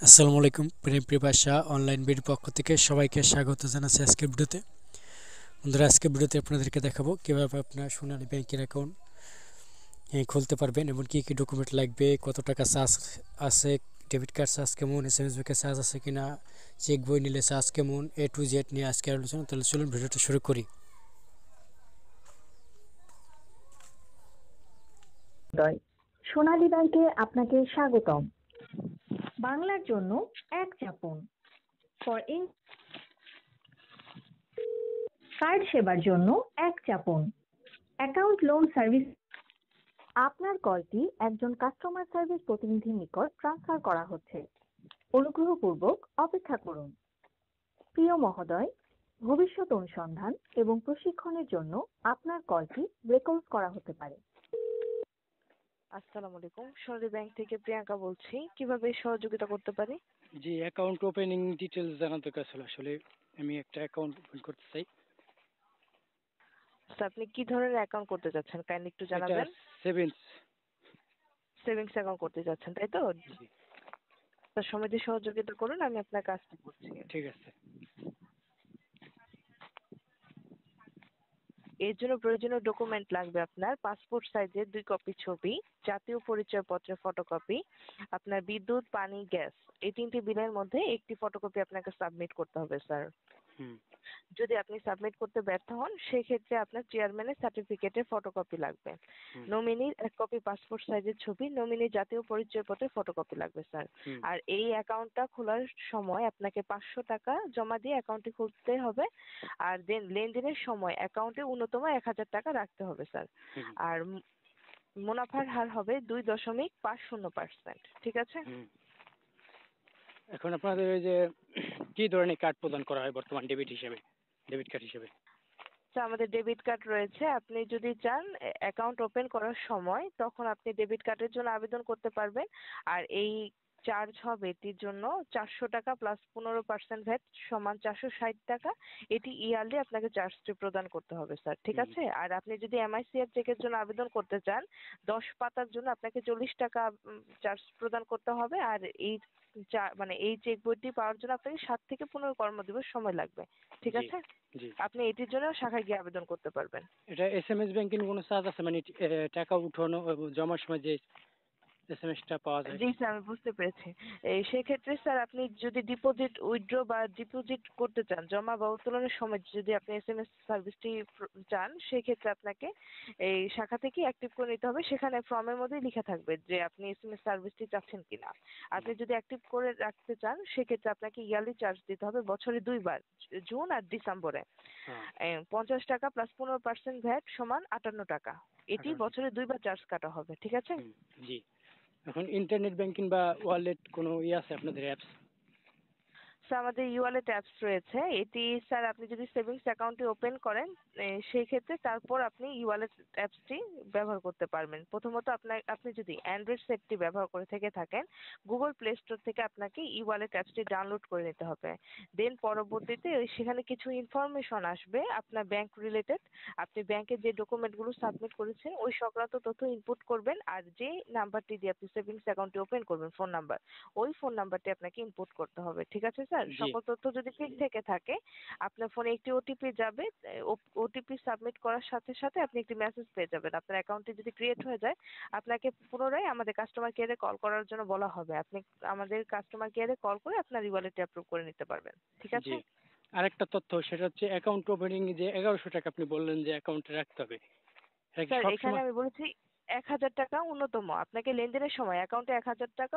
আসসালামু আলাইকুম প্রেমপ্রিপাসা অনলাইন বিডির পক্ষ থেকে সবাইকে স্বাগত জানাচ্ছি আজকের ভিডিওতে। বন্ধুরা, আজকের ভিডিওতে আপনাদেরকে দেখাবো কীভাবে আপনার সোনালী ব্যাংকের অ্যাকাউন্ট খুলতে পারবেন এবং কী কী ডকুমেন্ট লাগবে, কত টাকা চার্জ আছে, ডেবিট কার্ড চার্জ কেমন, এসএমএস ব্যাংকের চার্জ আছে কিনা, চেক বই নিলে চার্জ কেমন, A to Z নিয়ে আজকে আলোচনা। তাহলে চলুন ভিডিওটা শুরু করি। সোনালী ব্যাংকে আপনাকে স্বাগতম। বাংলার জন্য এক চাপুন। ফর কার্ড সেবার জন্য এক চাপুন। Account loan service. আপনার কলটি একজন কাস্টমার সার্ভিস প্রতিনিধির নিকট ট্রান্সফার করা হচ্ছে। অনুগ্রহপূর্বক অপেক্ষা করুন। প্রিয় মহোদয়, ভবিষ্যৎ অনুসন্ধান এবং প্রশিক্ষণের জন্য আপনার কলটি রেকর্ড করা হতে পারে। আসসালামু আলাইকুম, সোনালী ব্যাংক থেকে প্রিয়াঙ্কা বলছি। কিভাবে সহযোগিতা করতে পারি? জি, অ্যাকাউন্ট ওপেনিং ডিটেলস জানার দরকার ছিল। আসলে আমি একটা অ্যাকাউন্ট ওপেন করতে চাই। আপনি কি ধরনের অ্যাকাউন্ট করতে চাচ্ছেন, কাইন্ডলি একটু এটা জানাবেন। সেভিংস। সেভিংস অ্যাকাউন্ট করতে চাচ্ছেন, তাই তো? জি, তার সময় দিয়ে সহযোগিতা করুন, আমি আপনার কাজটা করছি। ঠিক আছে। এর জন্য প্রয়োজনীয় ডকুমেন্ট লাগবে আপনার পাসপোর্ট সাইজের 2 কপি ছবি, জাতীয় পরিচয়পত্রের ফটোকপি, আপনার বিদ্যুৎ, পানি, গ্যাস এই 3টি বিলের মধ্যে একটি ফটোকপি আপনাকে সাবমিট করতে হবে স্যার। হুম। যদি আপনি সাবমিট করতে ব্যর্থ হন, সেক্ষেত্রে আপনার চেয়ারম্যানের সার্টিফিকেটের ফটোকপি লাগবে। নমিনির 1 কপি পাসপোর্ট সাইজের ছবি, নমিনির জাতীয় পরিচয়পত্রের ফটোকপি লাগবে স্যার। আর এই অ্যাকাউন্টটা খোলার সময় আপনাকে 500 টাকা জমা দিয়ে অ্যাকাউন্টটি খুলতে হবে। আর দেন লেনদেনের সময় অ্যাকাউন্টে ন্যূনতম 1000 টাকা রাখতে হবে স্যার। আর মুনাফার হার হবে 2.50%। ঠিক আছে? এখন আপনাদের ওই যে কি ধরনের কার্ড প্রদান করা হয় বর্তমান ডেবিট কার্ড হিসেবে? তো আমাদের ডেবিট কার্ড রয়েছে। আপনি যদি চান অ্যাকাউন্ট ওপেন করার সময় তখন আপনি ডেবিট কার্ডের জন্য আবেদন করতে পারবেন। আর এই চার্জ হবে এটির জন্য 400 টাকা প্লাস 15% ভ্যাট সমান 460 টাকা। এটি ইয়ারলি আপনাকে চার্জটি প্রদান করতে হবে স্যার। ঠিক আছে? আর আপনি যদি এমআইসিআর চেকের জন্য আবেদন করতে চান 10 পাতার জন্য আপনাকে 40 টাকা চার্জ প্রদান করতে হবে। আর এই মানে এই চেক বইটি পাওয়ার জন্য আপনাকে 7 থেকে 15 কর্মদিবস সময় লাগবে। ঠিক জি, আছে? জি। আপনি এটির জন্য শাখায় গিয়ে আবেদন করতে পারবেন। এটা এসএমএস ব্যাংকিং কোনো চার্জ আছে, মানে টাকা উঠানো এবং জমার সময় যে এসএমএসটা পাওয়া যায়? জি স্যার, আমি বুঝতে পেরেছি। সেক্ষেত্রে স্যার আপনি যদি ডিপোজিট, উইথড্র বা ডিপোজিট করতে চান, জমা বা উত্তোলনের সময় যদি আপনি এসএমএস সার্ভিসটি চান, সেক্ষেত্রে আপনাকে এই শাখা থেকে অ্যাক্টিভ করে নিতে হবে। সেখানে ফর্মের মধ্যেই লেখা থাকবে যে আপনি এসএমএস সার্ভিসটি চাচ্ছেন কিনা। আপনি যদি অ্যাক্টিভ করে রাখতে চান, সেক্ষেত্রে আপনাকে ইয়ারলি চার্জ দিতে হবে বছরে 2 বার, জুন আর ডিসেম্বরে। 50 টাকা প্লাস 15% ভ্যাট সমান 58 টাকা। এটি বছরে 2 বার চার্জ কাটা হবে। ঠিক আছে? জি। এখন ইন্টারনেট ব্যাংকিং বা ওয়ালেট কোনো আছে আপনাদের অ্যাপস? স্যার আমাদের ইওয়ালেট অ্যাপস রয়েছে। এটি স্যার আপনি যদি সেভিংস অ্যাকাউন্টটি ওপেন করেন সেই ক্ষেত্রে তারপর আপনি ইওয়ালেট অ্যাপসটি ব্যবহার করতে পারবেন। প্রথমত আপনি যদি অ্যান্ড্রয়েড সেটটি ব্যবহার করে থেকে থাকেন, গুগল প্লে স্টোর থেকে আপনাকে ইওয়ালেট অ্যাপসটি ডাউনলোড করে নিতে হবে। দেন পরবর্তীতে সেখানে কিছু ইনফরমেশন আসবে আপনার ব্যাংক রিলেটেড। আপনি ব্যাংকে যে ডকুমেন্টগুলো সাবমিট করেছেন ওই সংক্রান্ত তথ্য ইনপুট করবেন। আর যে নাম্বারটি দিয়ে আপনি সেভিংস অ্যাকাউন্টটি ওপেন করবেন, ফোন নাম্বার, ওই ফোন নাম্বারটি আপনাকে ইনপুট করতে হবে। ঠিক আছে স্যার? সকল তথ্য যদি ঠিক থেকে থাকে আপনার ফোনে একটি ওটিপি যাবে। ওটিপি সাবমিট করার সাথে সাথে আপনি একটি মেসেজ পেয়ে যাবেন। আপনার অ্যাকাউন্টটি যদি ক্রিয়েট হয়ে যায়, আপনাকে পুনরায় আমাদের কাস্টমার কেয়ারে কল করার জন্য বলা হবে। আপনি আমাদের কাস্টমার কেয়ারে কল করে আপনার ইওয়ালেটটি অ্যাপ্রুভ করে নিতে পারবেন। ঠিক আছে? জি। আরেকটা তথ্য, সেটা হচ্ছে অ্যাকাউন্ট ওপেনিং যে 1100 টাকা আপনি বললেন যে অ্যাকাউন্টে রাখতে হবে, এটা কি স্যার সব এখানে সময়? আমি বলেছি 1000 টাকা ন্যূনতম। আপনাকে লেনদেনের সময় অ্যাকাউন্টে 1000 টাকা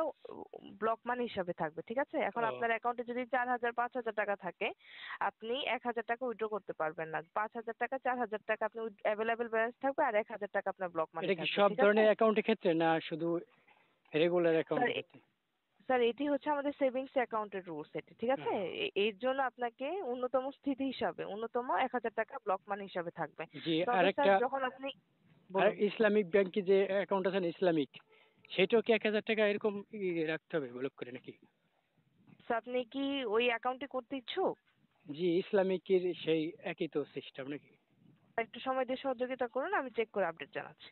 ব্লক মানি হিসাবে থাকবে। ঠিক আছে? এখন ও, আপনার অ্যাকাউন্টে যদি 4000 5000 টাকা থাকে, আপনি 1000 টাকা উইথড্র করতে পারবেন না। 5000 টাকা 4000 টাকা আপনি অ্যাভেলেবেল ব্যালেন্স থাকবে আর 1000 টাকা আপনার ব্লক মানি এটা কি থাকবে। সব ঠিক আছে? ধরনের অ্যাকাউন্টের ক্ষেত্রে না শুধু রেগুলার স্যার অ্যাকাউন্টের ক্ষেত্রে? স্যার এটি হচ্ছে আমাদের সেভিংস অ্যাকাউন্টের রুলস এটি। ঠিক আছে? এর জন্য আপনাকে ন্যূনতম স্থিতি হিসাবে ন্যূনতম 1000 টাকা ব্লক মানি হিসাবে থাকবে। জি। তবে স্যার আরেকটা, যখন আপনি আর বলুন। ইসলামিক ব্যাংকে যে অ্যাকাউন্ট আছে না, ইসলামিক, সেটাও কি 1000 টাকা এরকম রাখতে হবে ব্লক করে নাকি? স্যার আপনি কি ওই অ্যাকাউন্টটি করতে ইচ্ছুক? জি, ইসলামিকের সেই একই তো সিস্টেম নাকি? একটু সময় দিয়ে সহযোগিতা করুন, আমি চেক করে আপডেট জানাচ্ছি।